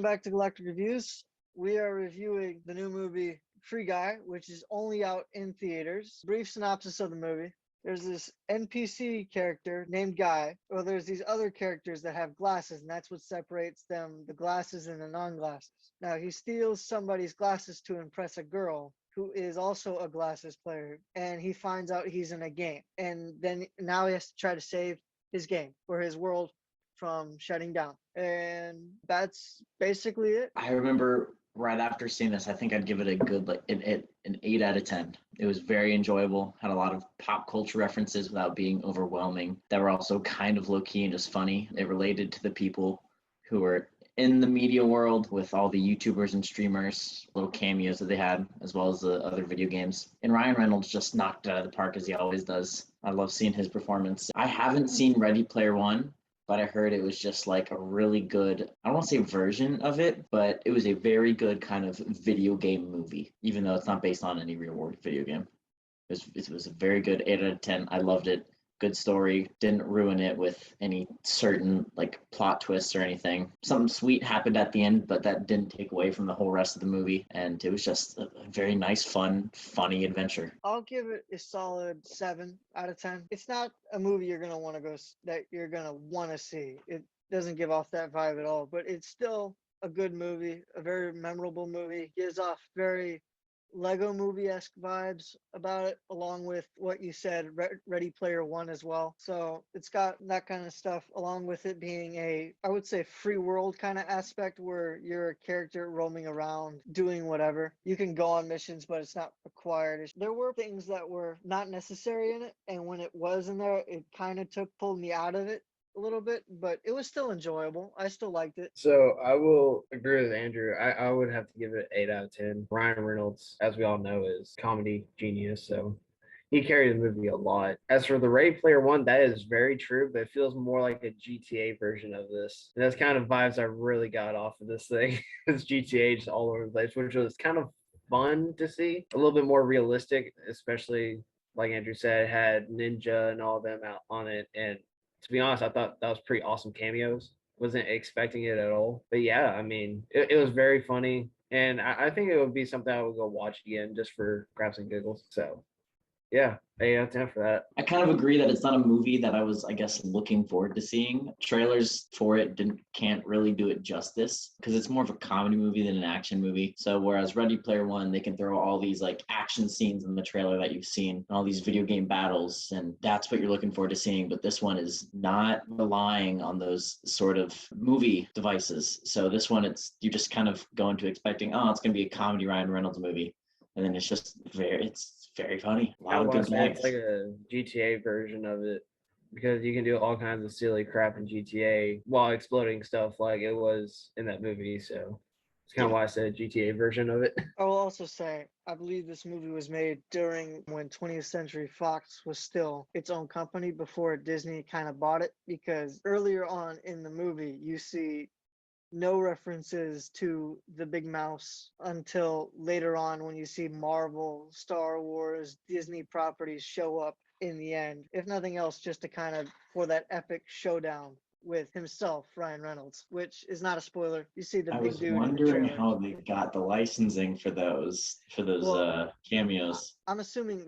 Welcome back to Galactic Reviews. We are reviewing the new movie Free Guy, which is only out in theaters. Brief synopsis of the movie. There's this NPC character named Guy. Well, there's these other characters that have glasses, and that's what separates them, the glasses and the non-glasses. Now, he steals somebody's glasses to impress a girl who is also a glasses player, and he finds out he's in a game. And then now he has to try to save his game or his world from shutting down. And that's basically it. I remember right after seeing this, I think I'd give it a good an 8 out of 10. It was very enjoyable, had a lot of pop culture references without being overwhelming, that were also kind of low-key and just funny. It related to the people who were in the media world with all the YouTubers and streamers, little cameos that they had, as well as the other video games. And Ryan Reynolds just knocked it out of the park, as he always does. I love seeing his performance. I haven't seen Ready Player One, but I heard it was just like a really good, I don't want to say version of it, but it was a very good kind of video game movie, even though it's not based on any real world video game. It was a very good 8 out of 10. I loved it. Good story. Didn't ruin it with any certain like plot twists or anything. Something sweet happened at the end, but that didn't take away from the whole rest of the movie. And it was just a very nice, fun, funny adventure. I'll give it a solid 7 out of 10. It's not a movie you're gonna want to that you're gonna want to see. It doesn't give off that vibe at all, but it's still a good movie, a very memorable movie. Gives off very Lego movie-esque vibes about it, along with what you said, Ready Player One as well. So it's got that kind of stuff, along with it being I would say, free world kind of aspect where you're a character roaming around, doing whatever. You can go on missions, but it's not required. There were things that were not necessary in it, and when it was in there, it kind of pulled me out of it a little bit, but it was still enjoyable. I still liked it. So I will agree with Andrew. I would have to give it 8 out of 10. Ryan Reynolds, as we all know, is comedy genius, so he carried the movie a lot. As for the Ready Player One, that is very true, but it feels more like a GTA version of this. And that's kind of vibes I really got off of this thing. It's GTA just all over the place, which was kind of fun to see. A little bit more realistic, especially like Andrew said, had Ninja and all of them out on it. And to be honest, I thought that was pretty awesome cameos. Wasn't expecting it at all. But yeah, I mean, it was very funny. And I think it would be something I would go watch again just for grabs and giggles. So yeah, 8 out of 10 for that. I kind of agree that it's not a movie that I was, I guess, looking forward to seeing. Trailers for it can't really do it justice because it's more of a comedy movie than an action movie. So whereas Ready Player One, they can throw all these like action scenes in the trailer that you've seen, and all these video game battles, and that's what you're looking forward to seeing. But this one is not relying on those sort of movie devices. So this one, you just kind of go into expecting, oh, it's going to be a comedy Ryan Reynolds movie. And then it's very funny. A lot of good gags. It's like a GTA version of it because you can do all kinds of silly crap in GTA while exploding stuff like it was in that movie. So it's kind of why I said GTA version of it. I will also say, I believe this movie was made during when 20th Century Fox was still its own company before Disney kind of bought it, because earlier on in the movie, you see no references to the big mouse until later on when you see Marvel, Star Wars, Disney properties show up in the end. If nothing else, just to kind of for that epic showdown with himself, Ryan Reynolds, which is not a spoiler. You see the big dude. I was wondering how they got the licensing for those cameos. I'm assuming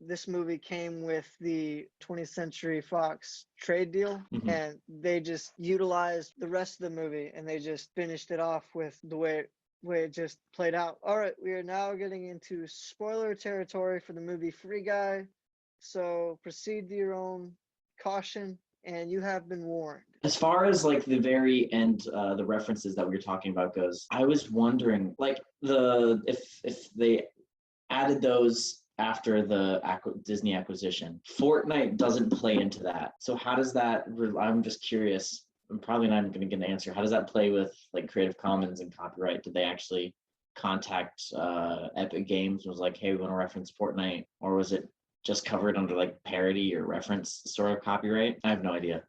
this movie came with the 20th Century Fox trade deal, and they just utilized the rest of the movie and they just finished it off with the way it just played out. All right, we are now getting into spoiler territory for the movie Free Guy, so proceed to your own caution, and you have been warned. As far as like the very end, the references that we were talking about goes, I was wondering like if they added those after the Disney acquisition. Fortnite doesn't play into that. So how does that, I'm just curious, I'm probably not going to get an answer. How does that play with like Creative Commons and copyright? Did they actually contact Epic Games and was like, hey, we want to reference Fortnite? Or was it just covered under like parody or reference sort of copyright? I have no idea.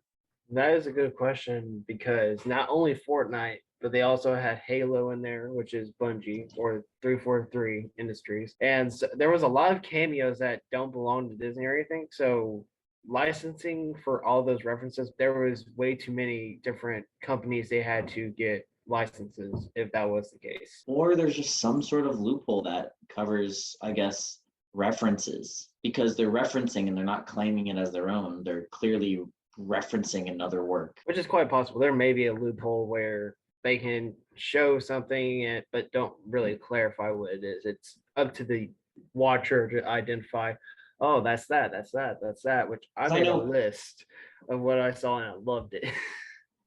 That is a good question because not only Fortnite, but they also had Halo in there, which is Bungie or 343 Industries. And so there was a lot of cameos that don't belong to Disney or anything. So licensing for all those references, there was way too many different companies they had to get licenses if that was the case. Or there's just some sort of loophole that covers, I guess, references because they're referencing and they're not claiming it as their own. They're clearly referencing another work. Which is quite possible. There may be a loophole where they can show something but don't really clarify what it is. It's up to the watcher to identify, oh, that's that, which I made a list of what I saw and I loved it.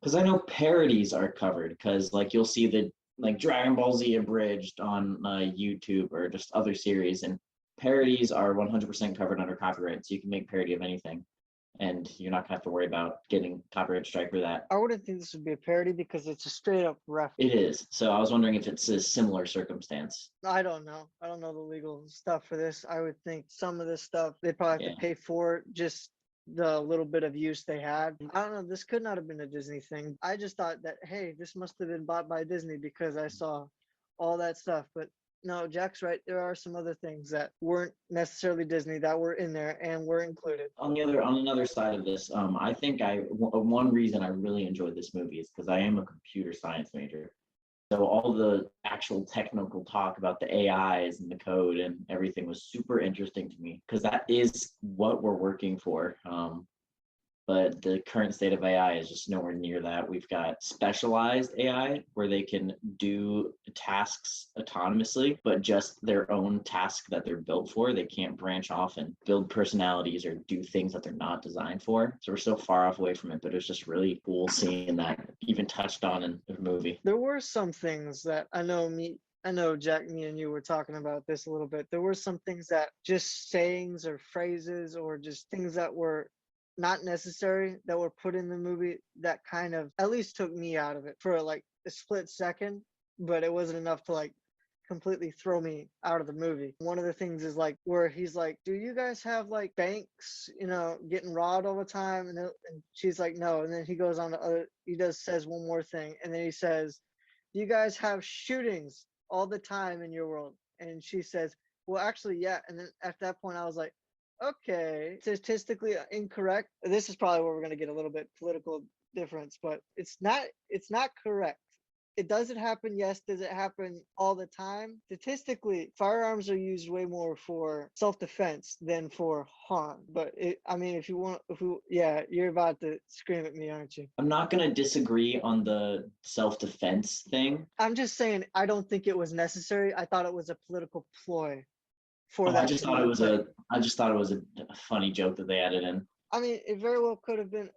Because I know parodies are covered because like you'll see the like Dragon Ball Z abridged on YouTube or just other series, and parodies are 100% covered under copyright, so you can make parody of anything and you're not gonna have to worry about getting copyright strike for that. I wouldn't think this would be a parody because it's a straight up reference. It is. So I was wondering if it's a similar circumstance. I don't know. I don't know the legal stuff for this. I would think some of this stuff they probably have to pay for just the little bit of use they had. I don't know. This could not have been a Disney thing. I just thought that, hey, this must have been bought by Disney because I saw all that stuff. But no, Jack's right. There are some other things that weren't necessarily Disney that were in there and were included. On another side of this, I think one reason I really enjoyed this movie is because I am a computer science major. So all the actual technical talk about the AIs and the code and everything was super interesting to me because that is what we're working for. But the current state of AI is just nowhere near that. We've got specialized AI where they can do tasks autonomously, but just their own task that they're built for. They can't branch off and build personalities or do things that they're not designed for. So we're so far off away from it, but it was just really cool seeing that even touched on in the movie. There were some things that I know, Jack, me and you were talking about this a little bit. There were some things that just sayings or phrases or just things that were not necessary that were put in the movie that kind of at least took me out of it for like a split second, but it wasn't enough to like completely throw me out of the movie. One of the things is like where he's like, do you guys have like banks, getting robbed all the time? And she's like, no. And then he goes on to says one more thing. And then he says, do you guys have shootings all the time in your world? And she says, well, actually, yeah. And then at that point I was like, okay, statistically incorrect. This is probably where we're going to get a little bit political difference, but it's not correct. It doesn't happen. Yes. Does it happen all the time? Statistically, firearms are used way more for self-defense than for harm. But you're about to scream at me, aren't you? I'm not going to disagree on the self-defense thing. I'm just saying, I don't think it was necessary. I thought it was a political ploy. I just thought it was a funny joke that they added in. I mean, it very well could have been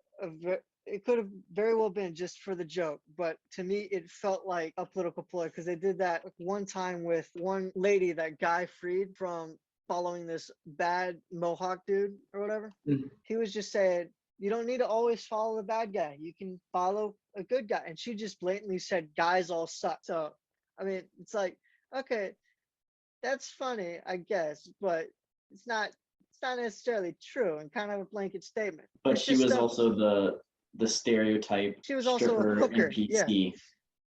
it could have very well been just for the joke, but to me it felt like a political ploy because they did that one time with one lady that Guy freed from following this bad Mohawk dude or whatever. Mm-hmm. He was just saying, you don't need to always follow the bad guy. You can follow a good guy. And she just blatantly said, guys all suck. So, I mean, it's like, okay, that's funny, I guess, but it's not necessarily true and kind of a blanket statement. But she was also the stereotype. She was also a hooker. NPC.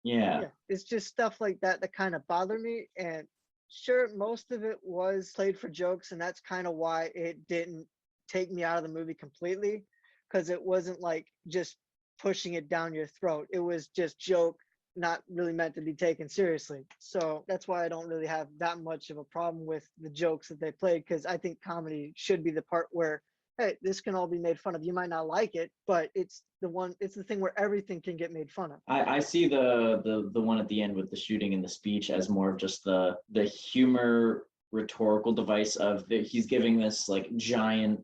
Yeah. It's just stuff like that kind of bothered me. And sure, most of it was played for jokes, and that's kind of why it didn't take me out of the movie completely, because it wasn't like just pushing it down your throat. It was just joke, not really meant to be taken seriously. So that's why I don't really have that much of a problem with the jokes that they played, because I think comedy should be the part where, hey, this can all be made fun of. You might not like it, but it's the thing where everything can get made fun of. I see the one at the end with the shooting and the speech as more of just the humor rhetorical device of he's giving this like giant,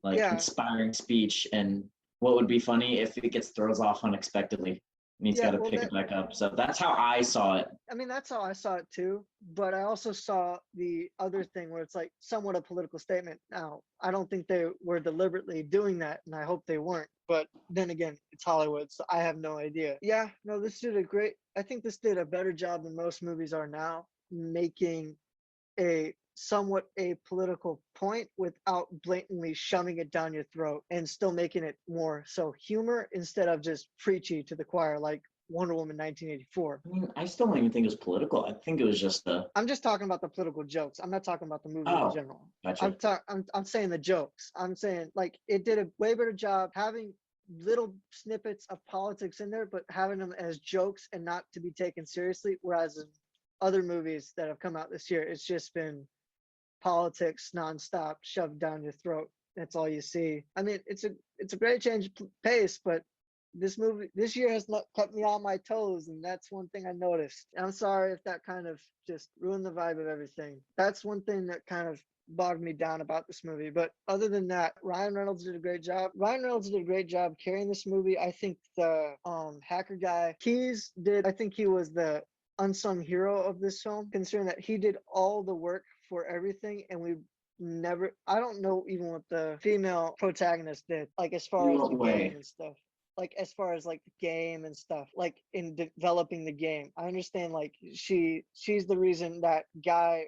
inspiring speech, and what would be funny if it gets throws off unexpectedly. And he's got to pick it back up. So that's how I saw it. I mean, that's how I saw it too. But I also saw the other thing where it's like somewhat a political statement. Now, I don't think they were deliberately doing that, and I hope they weren't. But then again, it's Hollywood, so I have no idea. Yeah, no, I think this did a better job than most movies are now, making a somewhat a political point without blatantly shoving it down your throat, and still making it more so humor instead of just preachy to the choir like Wonder Woman 1984. I mean, I still don't even think it was political. I think it was just I'm just talking about the political jokes. I'm not talking about the movie in general. Gotcha. I'm saying the jokes. I'm saying like it did a way better job having little snippets of politics in there, but having them as jokes and not to be taken seriously. Whereas in other movies that have come out this year, it's just been politics nonstop, shoved down your throat. That's all you see. I mean, it's a great change of pace, but this year has not kept me on my toes, and that's one thing I noticed. I'm sorry if that kind of just ruined the vibe of everything. That's one thing that kind of bogged me down about this movie. But other than that, Ryan Reynolds did a great job. Ryan Reynolds did a great job carrying this movie. I think the hacker guy Keys did. I think he was the unsung hero of this film, considering that he did all the work for everything, and we never. I don't know even what the female protagonist did, like as far as No the way. game and stuff. Like as far as like the game and stuff, like in developing the game. I understand like she's the reason that guy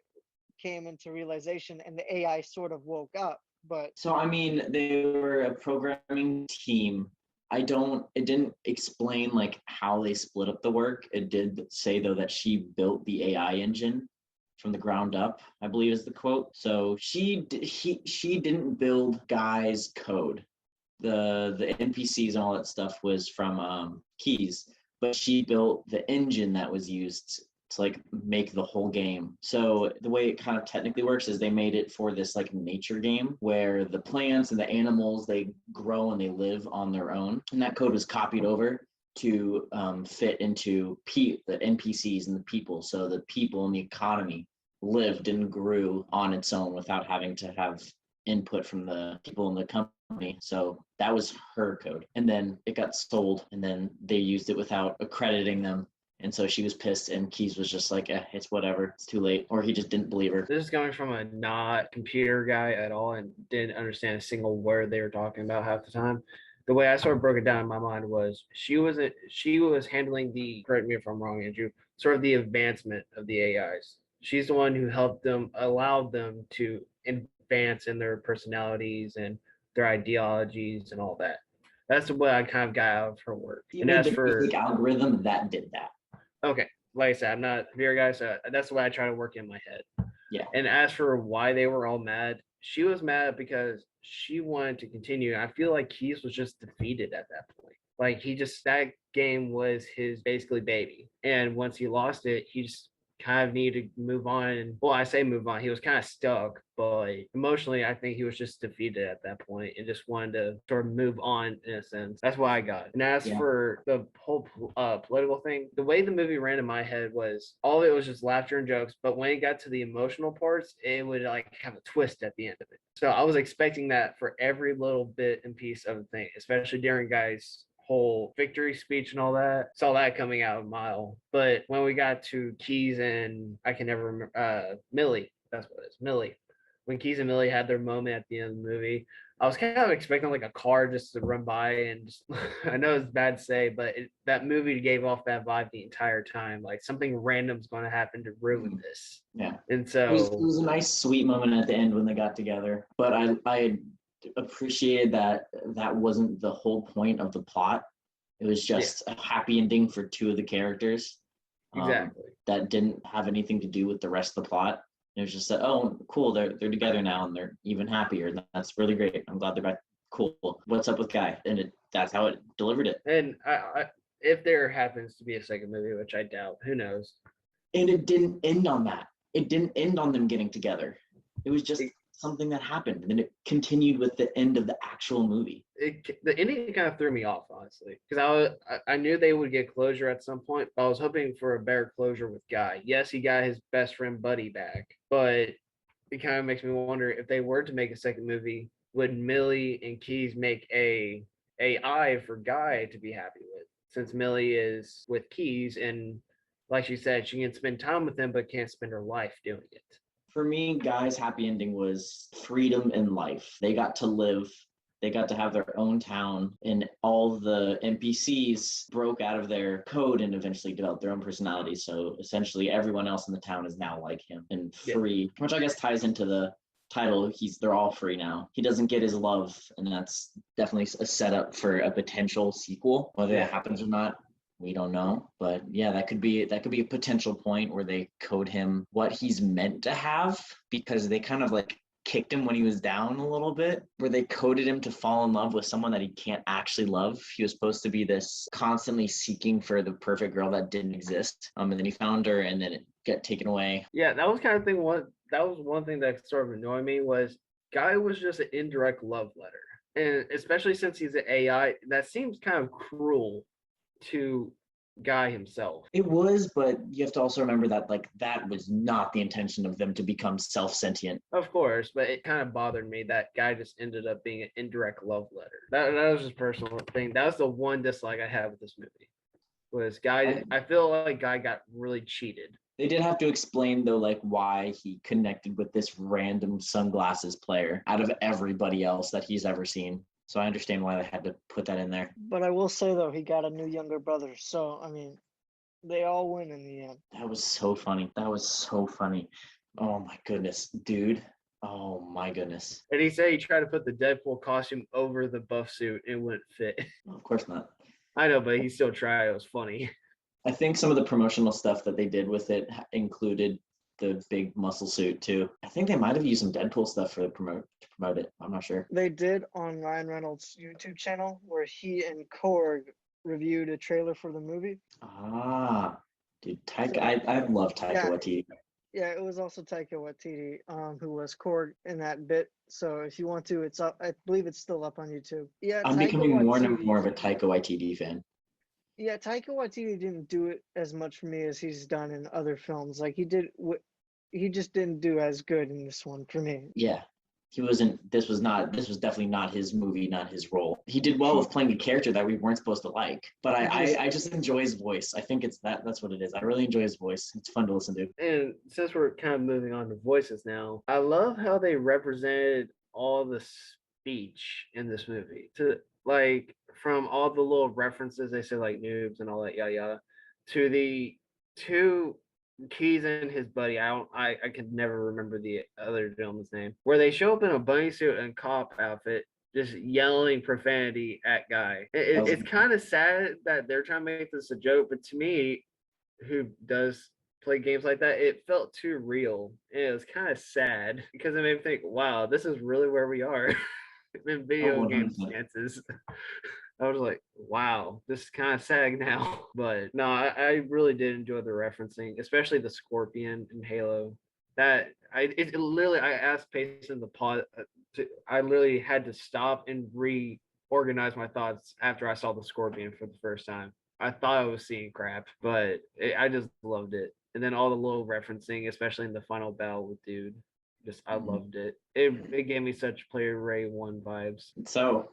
came into realization and the AI sort of woke up. But So I mean, they were a programming team. It didn't explain like how they split up the work. It did say though that she built the AI engine from the ground up, I believe is the quote. So she didn't build Guy's code. The NPCs and all that stuff was from Keys, but she built the engine that was used to like make the whole game. So the way it kind of technically works is they made it for this like nature game where the plants and the animals, they grow and they live on their own, and that code was copied over to fit into the NPCs and the people, so the people and the economy lived and grew on its own without having to have input from the people in the company. So that was her code, and then it got sold, and then they used it without accrediting them. And so she was pissed, and Keys was just like, it's whatever, it's too late. Or he just didn't believe her. This is coming from a not computer guy at all and didn't understand a single word they were talking about half the time. The way I sort of broke it down in my mind was she was handling the, correct me if I'm wrong, Andrew, sort of the advancement of the AIs. She's the one who helped them, allowed them to advance in their personalities and their ideologies and all that. That's what I kind of got out of her work. She And made as the for basic algorithm that did that. okay, like I said, I'm not a computer guy, so that's the way I try to work in my head. Yeah. And as for why they were all mad, she was mad because she wanted to continue. I feel like Keys was just defeated at that point. Like that game was his basically baby. And once he lost it, he just kind of needed to move on. And well, I say move on. He was kind of stuck, but emotionally, I think he was just defeated at that point and just wanted to sort of move on in a sense. That's what I got. And as for the whole political thing, the way the movie ran in my head was all of it was just laughter and jokes. But when it got to the emotional parts, it would like have a twist at the end of it. So I was expecting that for every little bit and piece of the thing, especially during Guy's whole victory speech and all that. Saw that coming out a mile. But when we got to Keys and I can never remember Millie, that's what it is, Millie. When Keys and Millie had their moment at the end of the movie, I was kind of expecting like a car just to run by and just, I know it's bad to say, but that movie gave off that vibe the entire time. Like something random's going to happen to ruin this. Yeah. And so it was a nice, sweet moment at the end when they got together. But I appreciated that wasn't the whole point of the plot. It was just a happy ending for two of the characters. Exactly. That didn't have anything to do with the rest of the plot. It was just that, oh, cool, they're together now and they're even happier. That's really great. I'm glad they're back. Cool. What's up with Guy? And that's how it delivered it. And I if there happens to be a second movie, which I doubt, who knows? And it didn't end on that. It didn't end on them getting together. It was just something that happened, and then it continued with the end of the actual movie. The ending kind of threw me off, honestly, because I knew they would get closure at some point, but I was hoping for a better closure with Guy. Yes, he got his best friend Buddy back, but it kind of makes me wonder if they were to make a second movie, would Millie and Keys make a AI for Guy to be happy with, since Millie is with Keys and like she said, she can spend time with him but can't spend her life doing it. For me, Guy's happy ending was freedom in life. They got to live, they got to have their own town, and all the NPCs broke out of their code and eventually developed their own personalities. So essentially everyone else in the town is now like him and free, which I guess ties into the title. They're all free now. He doesn't get his love, and that's definitely a setup for a potential sequel. Whether that happens or not, we don't know, but yeah, that could be a potential point where they code him what he's meant to have, because they kind of like kicked him when he was down a little bit, where they coded him to fall in love with someone that he can't actually love. He was supposed to be this constantly seeking for the perfect girl that didn't exist. And then he found her, and then it got taken away. Yeah, that was kind of thing. That was one thing that sort of annoyed me was Guy was just an indirect love letter, and especially since he's an AI, that seems kind of cruel to Guy himself. It was, but you have to also remember that like that was not the intention of them to become self-sentient. Of course, but it kind of bothered me that Guy just ended up being an indirect love letter. That was just a personal thing. That was the one dislike I had with this movie. Was Guy? I feel like Guy got really cheated. They did have to explain though, like why he connected with this random sunglasses player out of everybody else that he's ever seen. So I understand why they had to put that in there. But I will say though, he got a new younger brother. So I mean, they all win in the end. That was so funny. That was so funny. Oh my goodness, dude. Oh my goodness. And he said he tried to put the Deadpool costume over the buff suit. It wouldn't fit. Well, of course not. I know, but he still tried. It was funny. I think some of the promotional stuff that they did with it included the big muscle suit too. I think they might have used some Deadpool stuff to promote it. I'm not sure. They did on Ryan Reynolds' YouTube channel where he and Korg reviewed a trailer for the movie. Ah, dude, Taika, So- I love Taika Yeah. Waititi. Yeah, it was also Taika Waititi, who was Korg in that bit. So if you want to, it's up. I believe it's still up on YouTube. Yeah, I'm Taika becoming more and Waititi- more of a Taika Waititi fan. Yeah, Taika Waititi didn't do it as much for me as he's done in other films. Like he just didn't do as good in this one for me. Yeah, he wasn't. This was definitely not his movie, not his role. He did well with playing a character that we weren't supposed to like. But I just enjoy his voice. I think it's that's what it is. I really enjoy his voice. It's fun to listen to. And since we're kind of moving on to voices now, I love how they represented all the speech in this movie. To like from all the little references they say like noobs and all that yada yada, to the two Keys and his buddy. I could never remember the other gentleman's name. Where they show up in a bunny suit and cop outfit, just yelling profanity at Guy. It's kind of sad that they're trying to make this a joke, but to me, who does play games like that, it felt too real. And it was kind of sad because it made me think, wow, this is really where we are in video game 100%. stances. I was like, wow, this is kind of sad now. But no, I really did enjoy the referencing, especially the Scorpion in Halo. It literally, I asked Payson the pod, I literally had to stop and reorganize my thoughts after I saw the Scorpion for the first time. I thought I was seeing crap, but I just loved it. And then all the little referencing, especially in the final battle with Dude, just I loved it. It gave me such Player Ray 1 vibes. So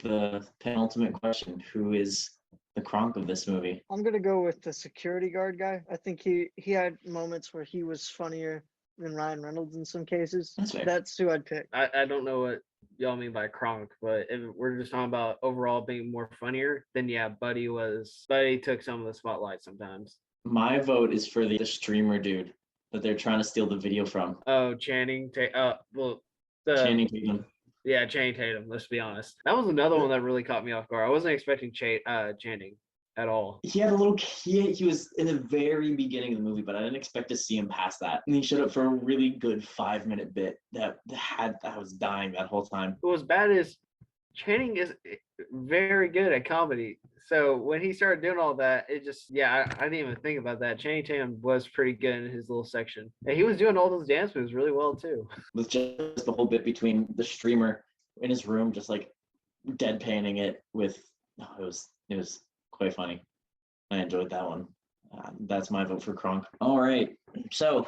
the penultimate question: who is the Kronk of this movie? I'm gonna go with the security guard guy. I think he had moments where he was funnier than Ryan Reynolds in some cases. That's fair. That's who I'd pick. I don't know what y'all mean by Kronk, but if we're just talking about overall being more funnier, then yeah, Buddy took some of the spotlight sometimes. My vote is for the streamer dude that they're trying to steal the video from. Oh, Channing Tatum. Channing Tatum. Yeah, Channing Tatum. Let's be honest. That was another one that really caught me off guard. I wasn't expecting Channing at all. He had a little. He was in the very beginning of the movie, but I didn't expect to see him past that. And he showed up for a really good 5-minute bit I was dying that whole time. What was bad is Channing is very good at comedy. So when he started doing all that, it just I didn't even think about that. Channing Tatum was pretty good in his little section, and he was doing all those dance moves really well too. With just the whole bit between the streamer in his room, just like deadpanning it with. It was quite funny. I enjoyed that one. That's my vote for Kronk. All right. So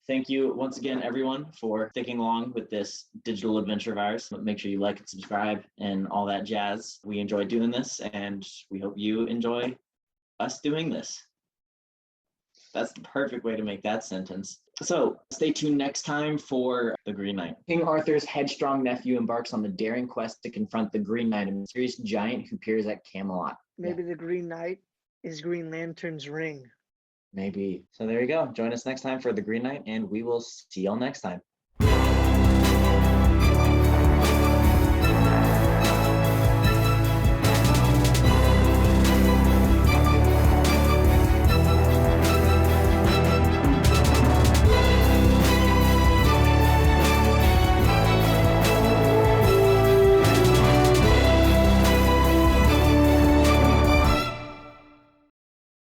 thank you once again, everyone, for sticking along with this digital adventure of ours. Make sure you like and subscribe and all that jazz. We enjoy doing this, and we hope you enjoy us doing this. That's the perfect way to make that sentence. So stay tuned next time for The Green Knight. King Arthur's headstrong nephew embarks on the daring quest to confront the Green Knight, a mysterious giant who appears at Camelot. Maybe the Green Knight is Green Lantern's ring. Maybe. So there you go. Join us next time for The Green Knight, and we will see y'all next time.